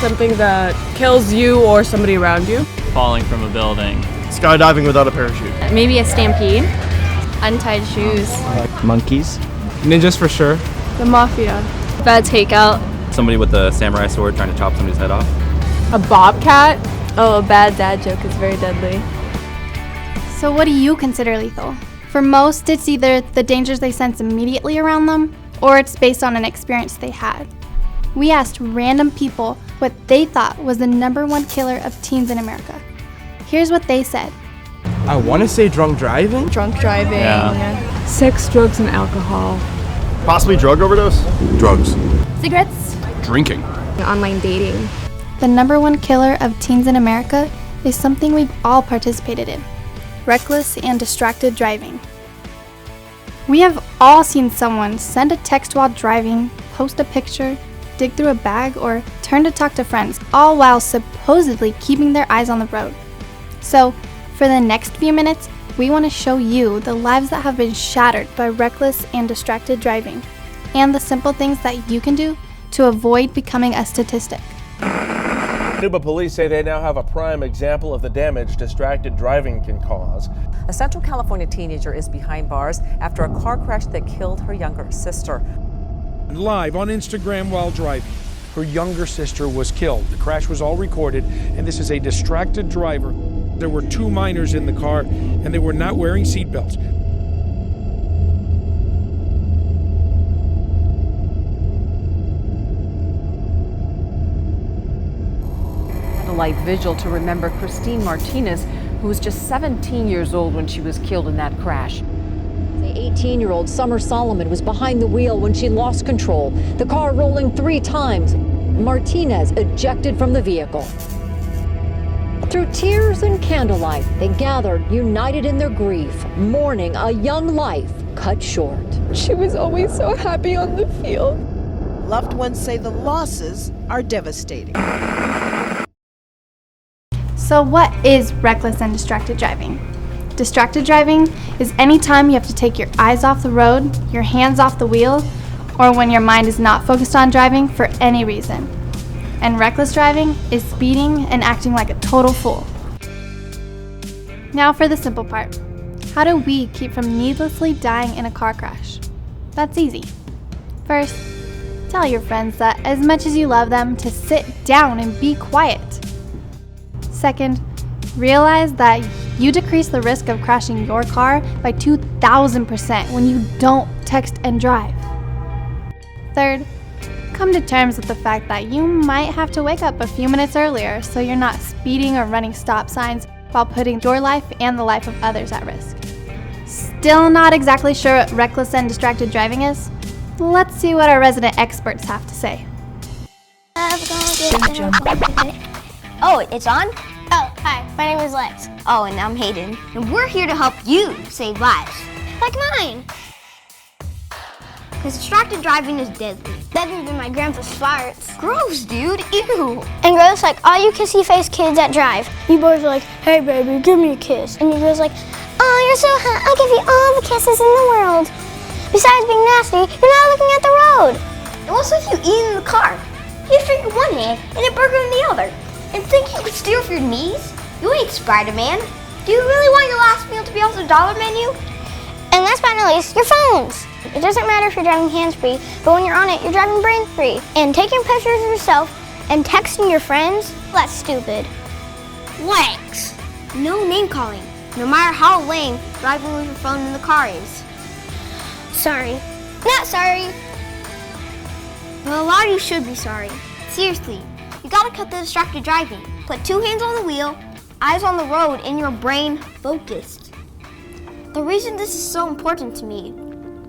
Something that kills you or somebody around you. Falling from a building. Skydiving without a parachute. Maybe a stampede. Untied shoes. Monkeys. Ninjas for sure. The mafia. Bad takeout. Somebody with a samurai sword trying to chop somebody's head off. A bobcat. Oh, a bad dad joke is very deadly. So what do you consider lethal? For most, it's either the dangers they sense immediately around them, or it's based on an experience they had. We asked random people what they thought was the #1 killer of teens in America. Here's what they said. I want to say drunk driving. Drunk driving. Yeah. Sex, drugs, and alcohol. Possibly drug overdose? Drugs. Cigarettes. Drinking. Online dating. The #1 killer of teens in America is something we've all participated in: reckless and distracted driving. We have all seen someone send a text while driving, post a picture, dig through a bag, or turn to talk to friends, all while supposedly keeping their eyes on the road. So, for the next few minutes, we want to show you the lives that have been shattered by reckless and distracted driving, and the simple things that you can do to avoid becoming a statistic. Cuba police say they now have a prime example of the damage distracted driving can cause. A Central California teenager is behind bars after a car crash that killed her younger sister. Live on Instagram while driving, her younger sister was killed. The crash was all recorded, and this is a distracted driver. There were 2 minors in the car, and they were not wearing seatbelts. Light vigil to remember Christine Martinez, who was just 17 years old when she was killed in that crash. The 18-year-old Summer Solomon was behind the wheel when she lost control, the car rolling 3 times. Martinez ejected from the vehicle. Through tears and candlelight, they gathered, united in their grief, mourning a young life cut short. She was always so happy on the field. Loved ones say the losses are devastating. So what is reckless and distracted driving? Distracted driving is any time you have to take your eyes off the road, your hands off the wheel, or when your mind is not focused on driving for any reason. And reckless driving is speeding and acting like a total fool. Now for the simple part. How do we keep from needlessly dying in a car crash? That's easy. First, tell your friends that as much as you love them, to sit down and be quiet. Second, realize that you decrease the risk of crashing your car by 2,000% when you don't text and drive. Third, come to terms with the fact that you might have to wake up a few minutes earlier so you're not speeding or running stop signs while putting your life and the life of others at risk. Still not exactly sure what reckless and distracted driving is? Let's see what our resident experts have to say. Oh, it's on? Oh, hi, my name is Lex. Oh, and I'm Hayden. And we're here to help you save lives. Like mine. Because distracted driving is deadly. Deadlier than my grandpa's farts. Gross, dude. Ew. And gross like all you kissy-faced kids that drive. You boys are like, hey baby, give me a kiss. And you girls like, oh, you're so hot, I'll give you all the kisses in the world. Besides being nasty, you're not looking at the road. And what's with you eating in the car? You have drink in one hand and a burger in the other. And think you could steal with your knees? You ain't Spider-Man. Do you really want your last meal to be off the dollar menu? And last but not least, your phones. It doesn't matter if you're driving hands-free, but when you're on it, you're driving brain-free. And taking pictures of yourself and texting your friends, that's stupid. Lex, no name calling. No matter how lame driving with your phone in the car is. Sorry. Not sorry. Well, a lot of you should be sorry. Seriously. You gotta cut the distracted driving. Put 2 hands on the wheel, eyes on the road, and your brain focused. The reason this is so important to me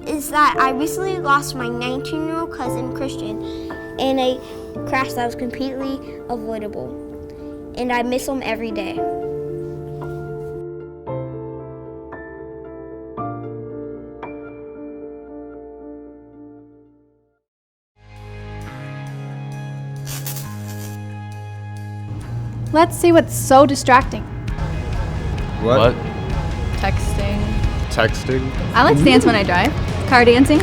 is that I recently lost my 19-year-old cousin, Christian, in a crash that was completely avoidable. And I miss him every day. Let's see what's so distracting. What? Texting. Texting. I like to dance when I drive. Car dancing.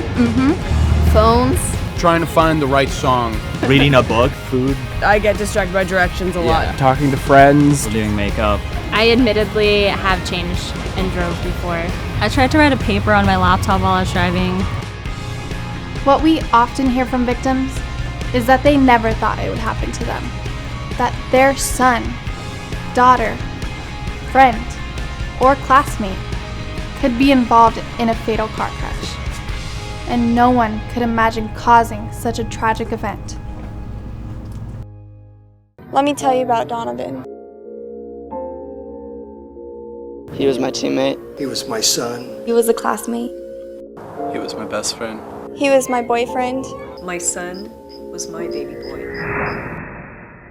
Phones. trying to find the right song. Reading a book, food. I get distracted by directions a lot. Talking to friends. Doing makeup. I admittedly have changed and drove before. I tried to write a paper on my laptop while I was driving. What we often hear from victims is that they never thought it would happen to them. That their son, daughter, friend, or classmate could be involved in a fatal car crash. And no one could imagine causing such a tragic event. Let me tell you about Donovan. He was my teammate. He was my son. He was a classmate. He was my best friend. He was my boyfriend. My son was my baby boy.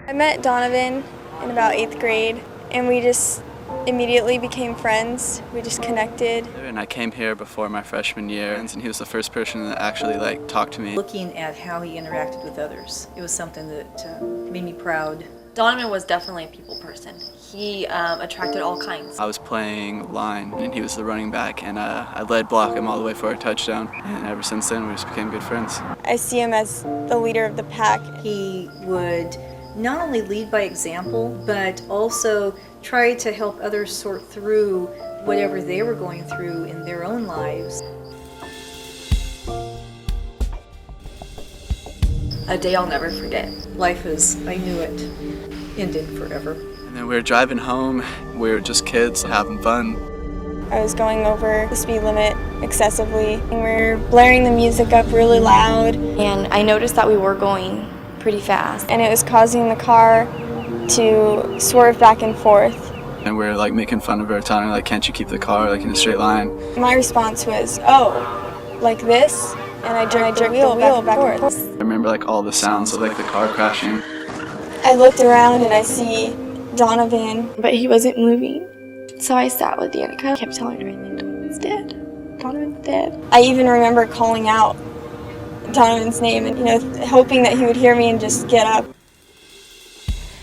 I met Donovan in about 8th grade, and we just immediately became friends. We just connected. And I came here before my freshman year, and he was the first person that actually talked to me. Looking at how he interacted with others, it was something that made me proud. Donovan was definitely a people person. He attracted all kinds. I was playing line, and he was the running back, and I led block him all the way for a touchdown. And ever since then, we just became good friends. I see him as the leader of the pack. He would not only lead by example, but also try to help others sort through whatever they were going through in their own lives. A day I'll never forget. Life as I knew it ended forever. And then we were driving home. We were just kids having fun. I was going over the speed limit excessively, and we were blaring the music up really loud. And I noticed that we were going pretty fast. And it was causing the car to swerve back and forth. And we were making fun of her, telling her can't you keep the car in a straight line? My response was, oh, like this? And I jerked the wheel back and forth. I remember all the sounds of the car crashing. I looked around and I see Donovan, but he wasn't moving. So I sat with Danica, kept telling her, Donovan's dead. Donovan's dead. I even remember calling out Donovan's name and, hoping that he would hear me and just get up.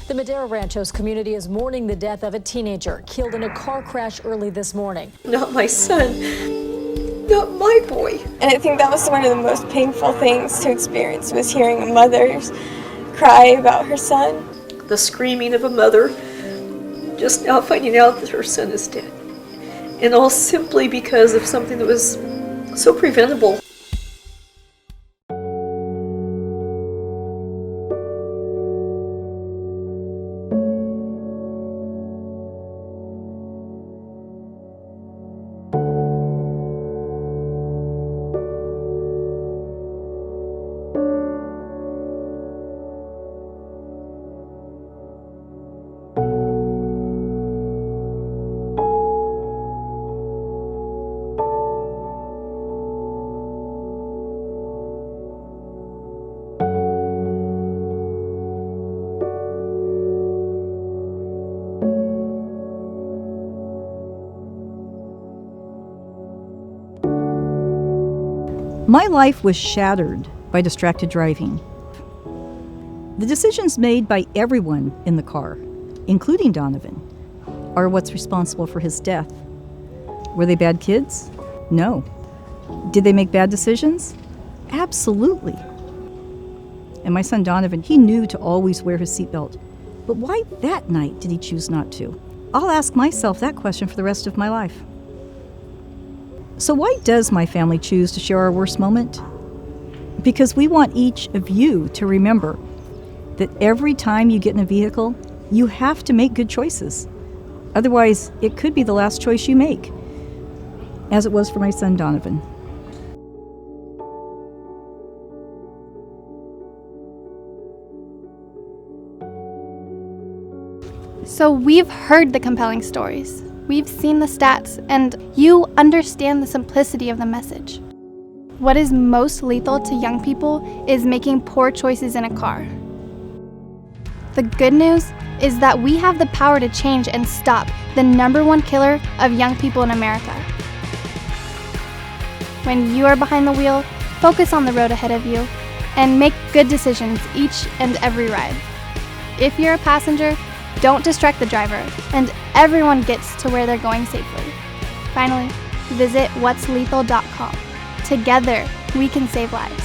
The Madera Ranchos community is mourning the death of a teenager killed in a car crash early this morning. Not my son, not my boy. And I think that was one of the most painful things to experience, was hearing a mother cry about her son. The screaming of a mother just now finding out that her son is dead. And all simply because of something that was so preventable. My life was shattered by distracted driving. The decisions made by everyone in the car, including Donovan, are what's responsible for his death. Were they bad kids? No. Did they make bad decisions? Absolutely. And my son Donovan, he knew to always wear his seatbelt. But why that night did he choose not to? I'll ask myself that question for the rest of my life. So why does my family choose to share our worst moment? Because we want each of you to remember that every time you get in a vehicle, you have to make good choices. Otherwise, it could be the last choice you make, as it was for my son Donovan. So we've heard the compelling stories. We've seen the stats, and you understand the simplicity of the message. What is most lethal to young people is making poor choices in a car. The good news is that we have the power to change and stop the #1 killer of young people in America. When you are behind the wheel, focus on the road ahead of you and make good decisions each and every ride. If you're a passenger, don't distract the driver, and everyone gets to where they're going safely. Finally, visit whatslethal.com. Together, we can save lives.